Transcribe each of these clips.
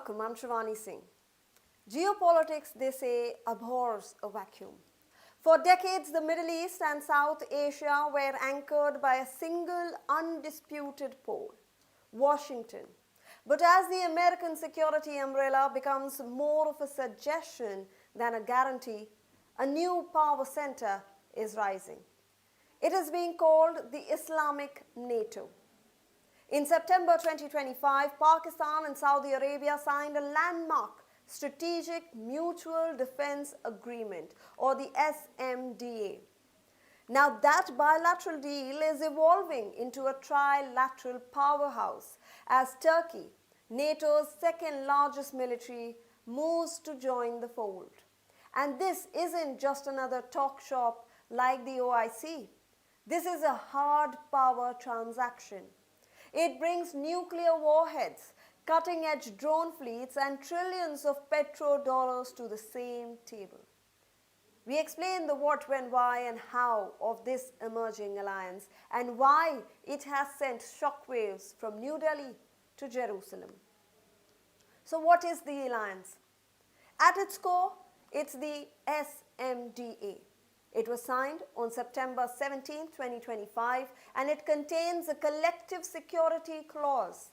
welcome. I'm Shivani Singh. Geopolitics, they say, abhors a vacuum. For decades, the Middle East and South Asia were anchored by a single undisputed pole, Washington. But as the American security umbrella becomes more of a suggestion than a guarantee, a new power center is rising. It is being called the Islamic NATO. In September 2025, Pakistan and Saudi Arabia signed a landmark Strategic Mutual Defense Agreement, or the SMDA. Now that bilateral deal is evolving into a trilateral powerhouse as Turkey, NATO's second largest military, moves to join the fold. And this isn't just another talk shop like the OIC. This is a hard power transaction. It brings nuclear warheads, cutting-edge drone fleets, and trillions of petro-dollars to the same table. We explain the what, when, why, and how of this emerging alliance and why it has sent shockwaves from New Delhi to Jerusalem. So what is the alliance? At its core, it's the SMDA. It was signed on September 17, 2025, and it contains a collective security clause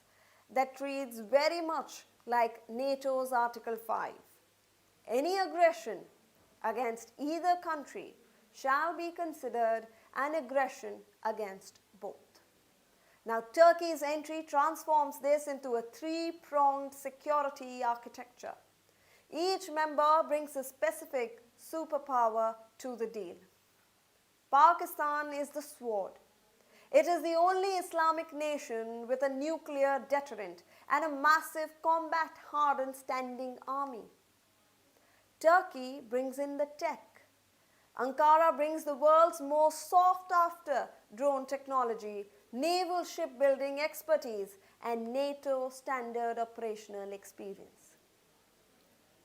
that reads very much like NATO's Article 5. Any aggression against either country shall be considered an aggression against both. Now, Turkey's entry transforms this into a three-pronged security architecture. Each member brings a specific superpower to the deal. Pakistan is the sword. It is the only Islamic nation with a nuclear deterrent and a massive combat-hardened standing army. Turkey brings in the tech. Ankara brings the world's most sought-after drone technology, naval shipbuilding expertise, and NATO standard operational experience.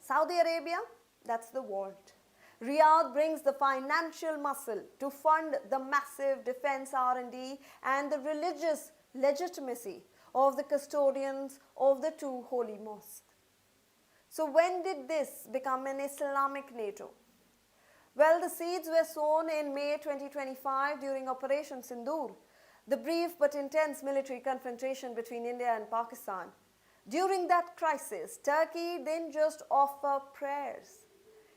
Saudi Arabia, that's the vault. Riyadh brings the financial muscle to fund the massive defense R&D and the religious legitimacy of the custodians of the two holy mosques. So when did this become an Islamic NATO? Well, the seeds were sown in May 2025 during Operation Sindoor, the brief but intense military confrontation between India and Pakistan. During that crisis, Turkey didn't just offer prayers.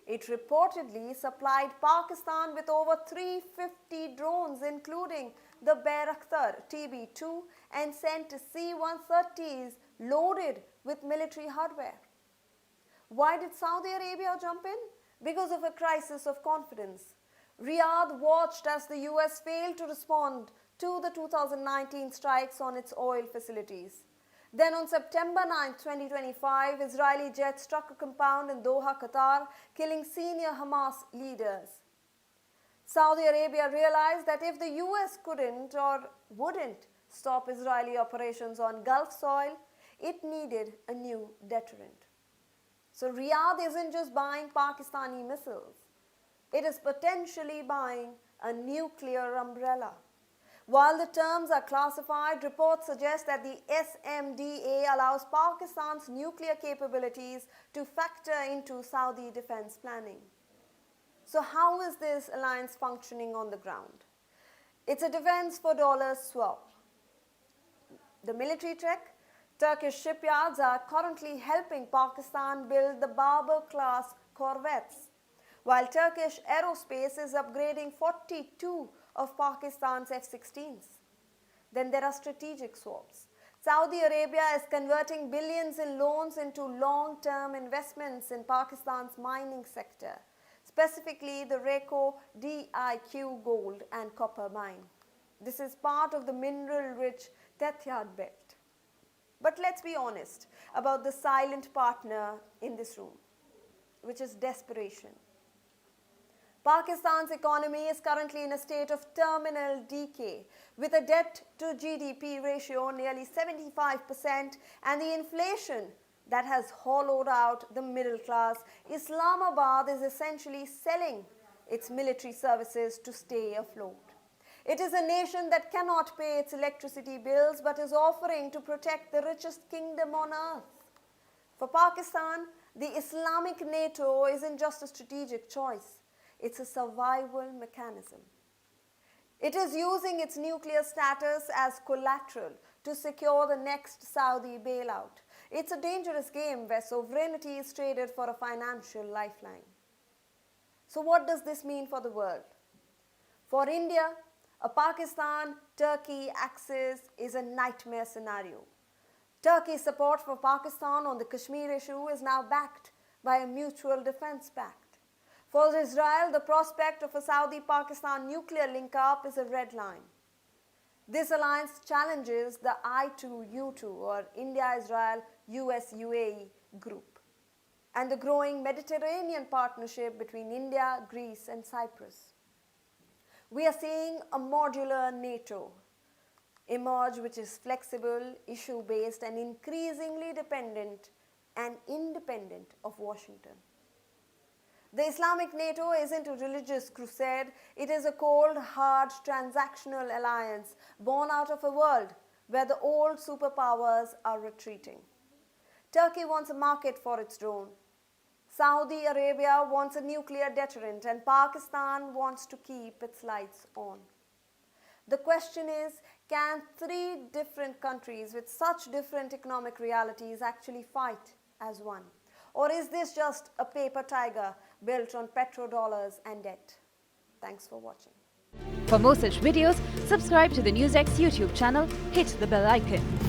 It reportedly supplied Pakistan with over 350 drones, including the Bayraktar TB2, and sent C-130s loaded with military hardware. Why did Saudi Arabia jump in? Because of a crisis of confidence. Riyadh watched as the US failed to respond to the 2019 strikes on its oil facilities. Then on September 9, 2025, Israeli jets struck a compound in Doha, Qatar, killing senior Hamas leaders. Saudi Arabia realized that if the US couldn't or wouldn't stop Israeli operations on Gulf soil, it needed a new deterrent. So Riyadh isn't just buying Pakistani missiles. It is potentially buying a nuclear umbrella. While the terms are classified, reports suggest that the SMDA allows Pakistan's nuclear capabilities to factor into Saudi defense planning. So how is this alliance functioning on the ground? It's a defense for dollars swap. The military tech, Turkish shipyards are currently helping Pakistan build the Babur-class corvettes, while Turkish aerospace is upgrading 42 of Pakistan's F-16s. Then there are strategic swaps. Saudi Arabia is converting billions in loans into long-term investments in Pakistan's mining sector, specifically the RECO DIQ gold and copper mine. This is part of the mineral-rich Tethyan belt. But let's be honest about the silent partner in this room, which is desperation. Pakistan's economy is currently in a state of terminal decay, with a debt to GDP ratio nearly 75% and the inflation that has hollowed out the middle class. Islamabad is essentially selling its military services to stay afloat. It is a nation that cannot pay its electricity bills but is offering to protect the richest kingdom on earth. For Pakistan, the Islamic NATO isn't just a strategic choice, it's a survival mechanism. It is using its nuclear status as collateral to secure the next Saudi bailout. It's a dangerous game where sovereignty is traded for a financial lifeline. So what does this mean for the world? For India, a Pakistan-Turkey axis is a nightmare scenario. Turkey's support for Pakistan on the Kashmir issue is now backed by a mutual defense pact. For Israel, the prospect of a Saudi-Pakistan nuclear link-up is a red line. This alliance challenges the I2U2 or India-Israel, US-UAE group and the growing Mediterranean partnership between India, Greece and Cyprus. We are seeing a modular NATO emerge which is flexible, issue-based and increasingly dependent and independent of Washington. The Islamic NATO isn't a religious crusade, it is a cold, hard, transactional alliance born out of a world where the old superpowers are retreating. Turkey wants a market for its drone. Saudi Arabia wants a nuclear deterrent and Pakistan wants to keep its lights on. The question is, can three different countries with such different economic realities actually fight as one? Or is this just a paper tiger built on petro-dollars and debt? Thanks for watching. For more such videos, subscribe to the Newsx YouTube channel, hit the bell icon.